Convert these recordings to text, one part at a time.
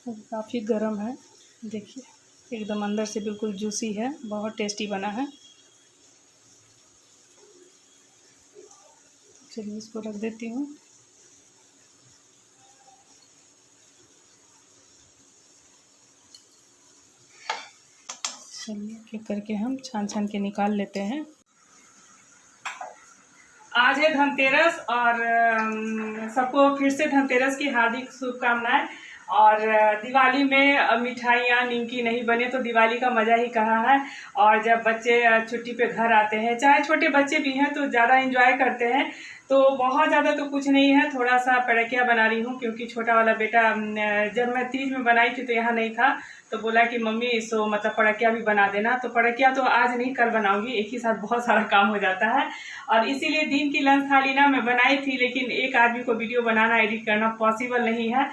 काफ़ी गर्म है, देखिए एकदम अंदर से बिल्कुल जूसी है, बहुत टेस्टी बना है। चलिए इसको रख देती हूँ। चलिए एक करके हम छान छान के निकाल लेते हैं। आज है धनतेरस और सबको फिर से धनतेरस की हार्दिक शुभकामनाएं। और दिवाली में मिठाइयाँ निमकी नहीं बने तो दिवाली का मज़ा ही कहाँ है। और जब बच्चे छुट्टी पे घर आते हैं, चाहे छोटे बच्चे भी हैं, तो ज़्यादा एंजॉय करते हैं। तो बहुत ज़्यादा तो कुछ नहीं है, थोड़ा सा पड़किया बना रही हूँ, क्योंकि छोटा वाला बेटा जब मैं तीज में बनाई थी तो यहाँ नहीं था, तो बोला कि मम्मी सो मतलब पड़किया भी बना देना। तो पड़किया तो आज नहीं कल बनाऊंगी, एक ही साथ बहुत सारा काम हो जाता है। और इसीलिए दिन की लंच थाली ना मैं बनाई थी, लेकिन एक आदमी को वीडियो बनाना एडिट करना पॉसिबल नहीं है।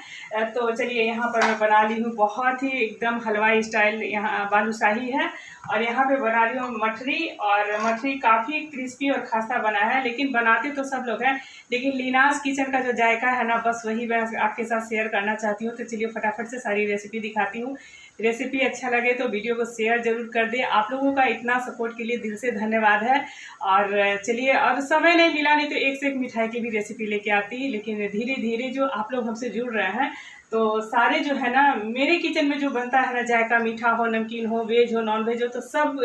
तो चलिए यहाँ पर मैं बना ली हूँ, बहुत ही एकदम हलवाई स्टाइल यहाँ बालूशाही है। और यहाँ पे बना रही हूँ मठरी, और मठरी काफ़ी क्रिस्पी और खासा बना है। लेकिन बनाते तो सब लोग हैं, लेकिन लीनास किचन का जो जायका है ना, बस वही मैं आपके साथ शेयर करना चाहती हूँ। तो चलिए फटाफट से सारी रेसिपी दिखाती हूँ। रेसिपी अच्छा लगे तो वीडियो को शेयर जरूर कर दें। आप लोगों का इतना सपोर्ट के लिए दिल से धन्यवाद है। और चलिए, अब समय नहीं मिला, नहीं तो एक से एक मिठाई की भी रेसिपी लेके आती, लेकिन धीरे धीरे जो आप लोग हमसे जुड़ रहे हैं, तो सारे जो है ना मेरे किचन में जो बनता है ना, जायका मीठा हो, नमकीन हो, वेज हो, नॉन वेज हो, तो सब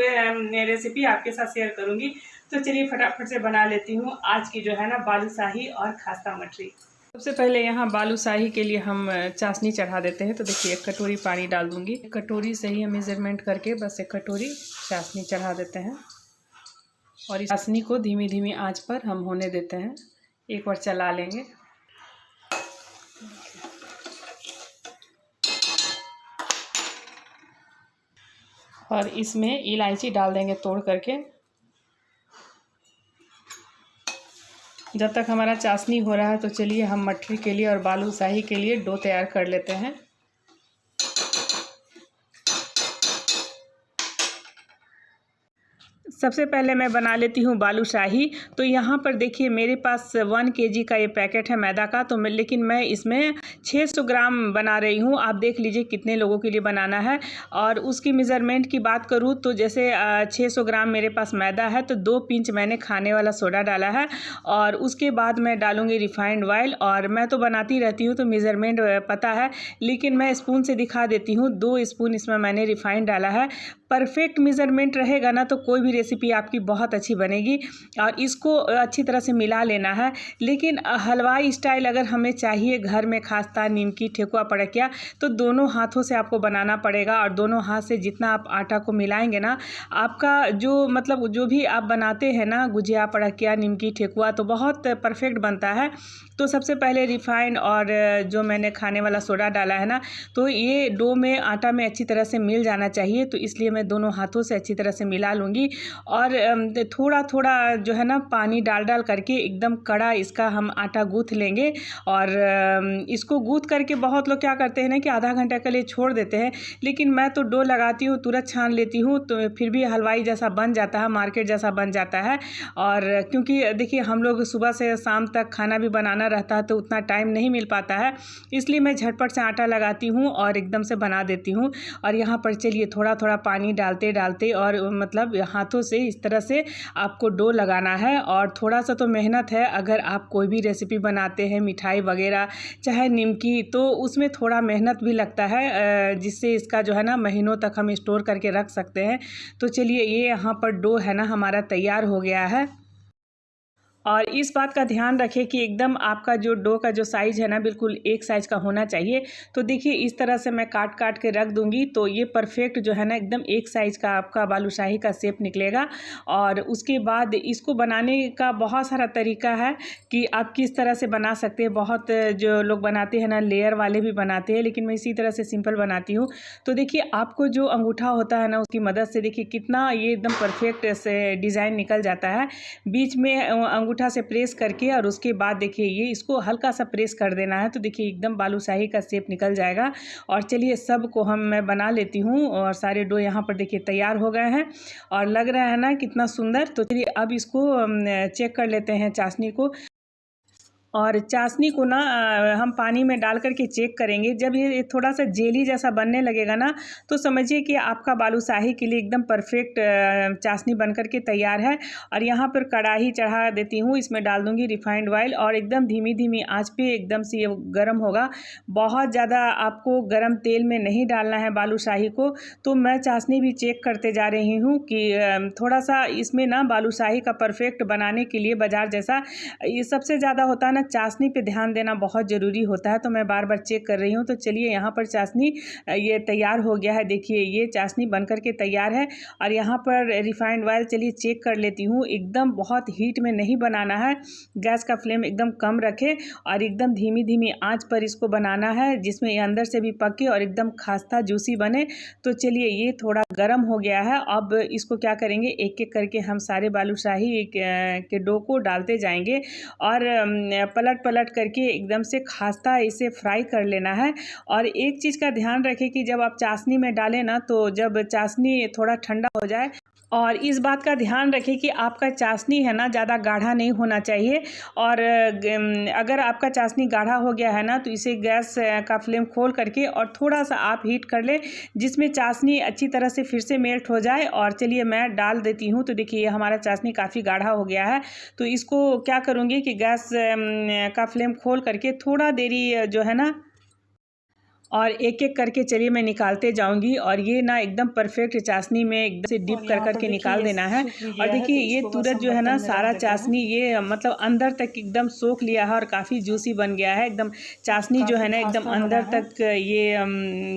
रेसिपी आपके साथ शेयर करूँगी। तो चलिए फटाफट से बना लेती हूँ आज की जो है ना बालूशाही और खास्ता मठरी। सबसे पहले यहाँ बालूशाही के लिए हम चाशनी चढ़ा देते हैं। तो देखिए एक कटोरी पानी डाल दूँगी, एक कटोरी से ही हम मेज़रमेंट करके बस एक कटोरी चाशनी चढ़ा देते हैं। और इस चाशनी को धीमी धीमी आंच पर हम होने देते हैं, एक बार चला लेंगे। और इसमें इलायची डाल देंगे तोड़ करके। जब तक हमारा चाशनी हो रहा है, तो चलिए हम मठरी के लिए और बालूशाही के लिए डो तैयार कर लेते हैं। सबसे पहले मैं बना लेती हूँ बालूशाही। तो यहाँ पर देखिए मेरे पास 1 kg का ये पैकेट है मैदा का, तो लेकिन मैं इसमें 600 ग्राम बना रही हूँ। आप देख लीजिए कितने लोगों के लिए बनाना है। और उसकी मेज़रमेंट की बात करूँ तो जैसे 600 ग्राम मेरे पास मैदा है, तो 2 पिंच मैंने खाने वाला सोडा डाला है। और उसके बाद मैं डालूँगी रिफाइंड ऑयल। और मैं तो बनाती रहती हूँ तो मेज़रमेंट पता है, लेकिन मैं स्पून से दिखा देती हूँ। 2 स्पून इसमें मैंने रिफाइंड डाला है। परफेक्ट मेज़रमेंट रहेगा ना, तो कोई भी रेसिपी आपकी बहुत अच्छी बनेगी। और इसको अच्छी तरह से मिला लेना है। लेकिन हलवाई स्टाइल अगर हमें चाहिए घर में खास्ता, निमकी, ठेकुआ, पड़किया, तो दोनों हाथों से आपको बनाना पड़ेगा। और दोनों हाथ से जितना आप आटा को मिलाएंगे ना, आपका जो मतलब जो भी आप बनाते हैं ना, गुजिया, पड़किया, निमकी, ठेकुआ, तो बहुत परफेक्ट बनता है। तो सबसे पहले रिफाइंड और जो मैंने खाने वाला सोडा डाला है ना, तो ये डो में आटा में अच्छी तरह से मिल जाना चाहिए। तो इसलिए मैं दोनों हाथों से अच्छी तरह से मिला लूँगी। और थोड़ा थोड़ा जो है ना पानी डाल डाल करके एकदम कड़ा इसका हम आटा गूँथ लेंगे। और इसको गूँथ करके बहुत लोग क्या करते हैं ना कि आधा घंटा के लिए छोड़ देते हैं, लेकिन मैं तो डो लगाती हूँ, तुरंत छान लेती हूँ, तो फिर भी हलवाई जैसा बन जाता है, मार्केट जैसा बन जाता है। और क्योंकि देखिए हम लोग सुबह से शाम तक खाना भी बनाना रहता है, तो उतना टाइम नहीं मिल पाता है, इसलिए मैं झटपट से आटा लगाती हूँ और एकदम से बना देती हूँ। और यहाँ पर चलिए थोड़ा थोड़ा पानी डालते डालते और मतलब हाथों से इस तरह से आपको डो लगाना है। और थोड़ा सा तो मेहनत है, अगर आप कोई भी रेसिपी बनाते हैं, मिठाई वगैरह, चाहे निमकी, तो उसमें थोड़ा मेहनत भी लगता है, जिससे इसका जो है ना महीनों तक हम स्टोर करके रख सकते हैं। तो चलिए ये यहाँ पर डो है ना हमारा तैयार हो गया है। और इस बात का ध्यान रखें कि एकदम आपका जो डो का जो साइज़ है ना, बिल्कुल एक साइज़ का होना चाहिए। तो देखिए इस तरह से मैं काट काट के रख दूंगी, तो ये परफेक्ट जो है ना एकदम एक साइज़ का आपका बालूशाही का शेप निकलेगा। और उसके बाद इसको बनाने का बहुत सारा तरीका है कि आप किस तरह से बना सकते हैं। बहुत जो लोग बनाते हैं ना लेयर वाले भी बनाते हैं, लेकिन मैं इसी तरह से सिंपल बनाती हूँ। तो देखिए आपको जो अंगूठा होता है ना, उसकी मदद से देखिए कितना ये एकदम परफेक्ट से डिज़ाइन निकल जाता है। बीच में अंगूठा से प्रेस करके, और उसके बाद देखिए ये इसको हल्का सा प्रेस कर देना है, तो देखिए एकदम बालूशाही का शेप निकल जाएगा। और चलिए सब को मैं बना लेती हूँ। और सारे डो यहाँ पर देखिए तैयार हो गए हैं और लग रहा है ना कितना सुंदर। तो चलिए अब इसको चेक कर लेते हैं चाशनी को। और चाशनी को ना हम पानी में डाल कर के चेक करेंगे। जब ये थोड़ा सा जेली जैसा बनने लगेगा ना, तो समझिए कि आपका बालूशाही के लिए एकदम परफेक्ट चाशनी बन कर के तैयार है। और यहाँ पर कढ़ाई चढ़ा देती हूँ, इसमें डाल दूँगी रिफाइंड ऑयल और एकदम धीमी धीमी आंच पे एकदम से ये गर्म होगा। बहुत ज़्यादा आपको गर्म तेल में नहीं डालना है बालूशाही को। तो मैं चाशनी भी चेक करते जा रही हूँ कि थोड़ा सा इसमें ना बालूशाही का परफेक्ट बनाने के लिए बाजार जैसा ये सबसे ज़्यादा होता है ना, चाशनी पे ध्यान देना बहुत ज़रूरी होता है। तो मैं बार बार चेक कर रही हूँ। तो चलिए यहाँ पर चाशनी ये तैयार हो गया है। देखिए ये चाशनी बन कर के तैयार है। और यहाँ पर रिफाइंड ऑयल चलिए चेक कर लेती हूँ। एकदम बहुत हीट में नहीं बनाना है, गैस का फ्लेम एकदम कम रखें और एकदम धीमी धीमी आंच पर इसको बनाना है, जिसमें ये अंदर से भी पके और एकदम खास्ता जूसी बने। तो चलिए ये थोड़ा गर्म हो गया है। अब इसको क्या करेंगे, एक एक करके हम सारे बालूशाही के डो को डालते जाएंगे और पलट पलट करके एकदम से खास्ता इसे फ्राई कर लेना है। और एक चीज़ का ध्यान रखें कि जब आप चाशनी में डालें ना, तो जब चाशनी थोड़ा ठंडा हो जाए, और इस बात का ध्यान रखें कि आपका चाशनी है ना ज़्यादा गाढ़ा नहीं होना चाहिए। और अगर आपका चाशनी गाढ़ा हो गया है ना, तो इसे गैस का फ्लेम खोल करके और थोड़ा सा आप हीट कर लें, जिसमें चाशनी अच्छी तरह से फिर से मेल्ट हो जाए। और चलिए मैं डाल देती हूँ। तो देखिए हमारा चाशनी काफ़ी गाढ़ा हो गया है। तो इसको क्या करूँगी कि गैस का फ्लेम खोल करके थोड़ा देरी जो है ना, और एक एक करके चलिए मैं निकालते जाऊंगी। और ये ना एकदम परफेक्ट चाशनी में एकदम से डिप कर करके निकाल देना है। और देखिए ये तुरंत जो है ना सारा चाशनी ये मतलब अंदर तक एकदम सोख लिया है और काफ़ी जूसी बन गया है। एकदम चाशनी जो है ना एकदम अंदर तक ये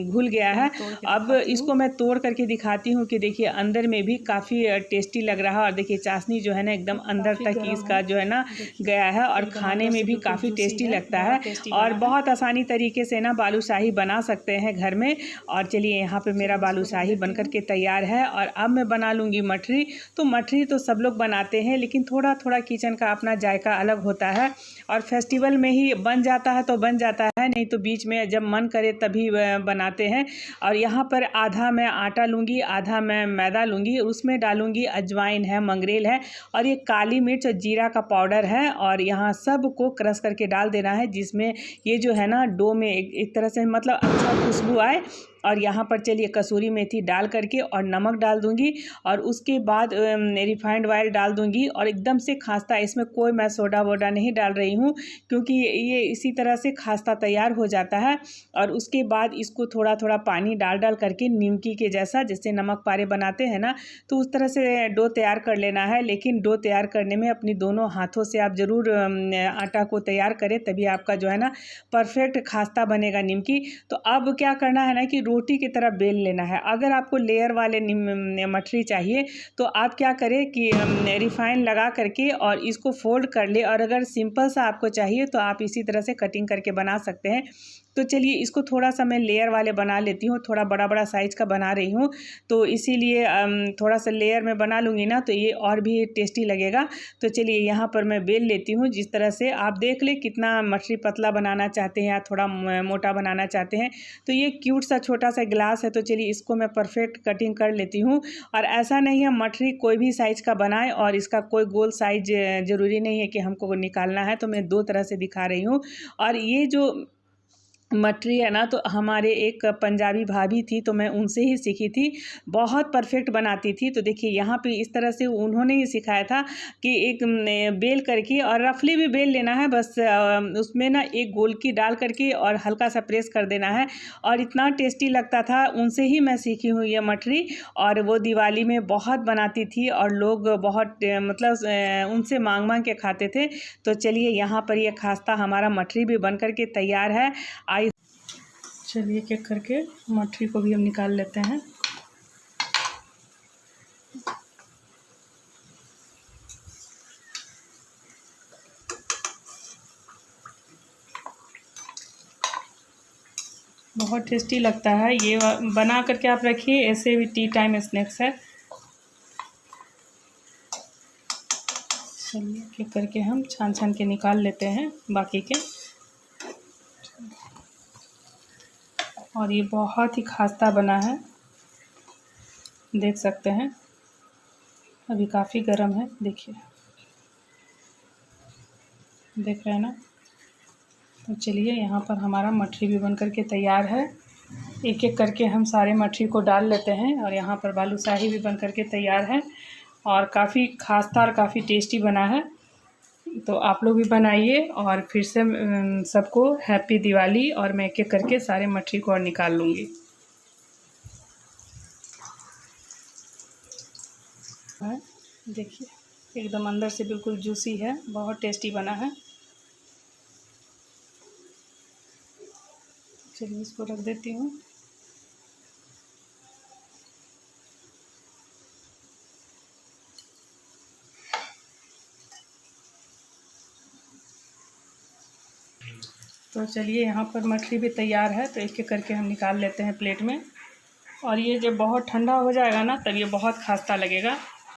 घुल गया है। अब इसको मैं तोड़ करके दिखाती हूँ कि देखिए अंदर में भी काफ़ी टेस्टी लग रहा है। और देखिए चाशनी जो है ना एकदम अंदर तक इसका जो है ना गया है और खाने में भी काफ़ी टेस्टी लगता है। और बहुत आसानी तरीके से ना बालूशाही बना सकते हैं घर में। और चलिए यहाँ पे मेरा बालूशाही बनकर के तैयार है। और अब मैं बना लूँगी मठरी। तो मठरी तो सब लोग बनाते हैं, लेकिन थोड़ा थोड़ा किचन का अपना जायका अलग होता है। और फेस्टिवल में ही बन जाता है तो बन जाता है, नहीं तो बीच में जब मन करे तभी बनाते हैं। और यहाँ पर आधा मैं आटा लूँगी, आधा मैं मैदा लूँगी, उसमें डालूँगी अजवाइन है, मंगरेल है और ये काली मिर्च और जीरा का पाउडर है। और यहाँ सब को क्रश करके डाल देना है, जिसमें ये जो है ना डो में एक तरह से मतलब अच्छा खुशबू आए। और यहाँ पर चलिए कसूरी मेथी डाल करके और नमक डाल दूँगी और उसके बाद रिफाइंड ऑयल डाल दूँगी। और एकदम से खास्ता, इसमें कोई मैं सोडा वोडा नहीं डाल रही हूँ, क्योंकि ये इसी तरह से खास्ता तैयार हो जाता है। और उसके बाद इसको थोड़ा थोड़ा पानी डाल डाल करके निमकी के जैसा, जैसे नमक पारे बनाते हैं ना, तो उस तरह से डो तैयार कर लेना है। लेकिन डो तैयार करने में अपनी दोनों हाथों से आप ज़रूर आटा को तैयार करें, तभी आपका जो है ना परफेक्ट खास्ता बनेगा निमकी। तो अब क्या करना है ना कि रोटी की तरह बेल लेना है। अगर आपको लेयर वाले मठरी चाहिए तो आप क्या करें कि रिफाइन लगा करके और इसको फोल्ड कर ले। और अगर सिंपल सा आपको चाहिए तो आप इसी तरह से कटिंग करके बना सकते हैं। तो चलिए इसको थोड़ा सा मैं लेयर वाले बना लेती हूँ, थोड़ा बड़ा बड़ा साइज़ का बना रही हूँ, तो इसीलिए थोड़ा सा लेयर में बना लूँगी ना, तो ये और भी टेस्टी लगेगा। तो चलिए यहाँ पर मैं बेल लेती हूँ। जिस तरह से आप देख ले कितना मठरी पतला बनाना चाहते हैं या थोड़ा मोटा बनाना चाहते हैं। तो ये क्यूट सा छोटा सा गिलास है, तो चलिए इसको मैं परफेक्ट कटिंग कर लेती हूँ। और ऐसा नहीं है मठरी कोई भी साइज़ का बनाए और इसका कोई गोल साइज ज़रूरी नहीं है कि हमको निकालना है, तो मैं दो तरह से दिखा रही हूँ। और ये जो मठरी है ना, तो हमारे एक पंजाबी भाभी थी, तो मैं उनसे ही सीखी थी, बहुत परफेक्ट बनाती थी। तो देखिए यहाँ पे इस तरह से उन्होंने ही सिखाया था कि एक बेल करके और रफली भी बेल लेना है, बस उसमें ना एक गोलकी डाल करके और हल्का सा प्रेस कर देना है। और इतना टेस्टी लगता था, उनसे ही मैं सीखी हूँ ये मठरी। और वो दिवाली में बहुत बनाती थी और लोग बहुत मतलब उनसे मांग मांग के खाते थे। तो चलिए यहाँ पर ये खास्ता हमारा मठरी भी बन करके तैयार है। चलिए एक एक करके मठरी को भी हम निकाल लेते हैं। बहुत टेस्टी लगता है ये, बना करके आप रखिए, ऐसे भी टी टाइम स्नैक्स है। चलिए एक एक करके हम छान छान के निकाल लेते हैं बाकी के। और ये बहुत ही खास्ता बना है, देख सकते हैं, अभी काफ़ी गर्म है। देखिए, देख रहे हैं ना। तो चलिए यहाँ पर हमारा मठरी भी बन करके तैयार है। एक एक करके हम सारे मठरी को डाल लेते हैं और यहाँ पर बालूशाही भी बन करके तैयार है और काफ़ी खास्ता और काफ़ी टेस्टी बना है। तो आप लोग भी बनाइए और फिर से सबको हैप्पी दिवाली। और मैं एक एक करके सारे मठरी को और निकाल लूँगी। देखिए एकदम अंदर से बिल्कुल जूसी है, बहुत टेस्टी बना है। चलिए इसको रख देती हूँ। तो चलिए यहाँ पर मठरी भी तैयार है, तो एक एक करके हम निकाल लेते हैं प्लेट में। और ये जब बहुत ठंडा हो जाएगा ना, तब ये बहुत खास्ता लगेगा।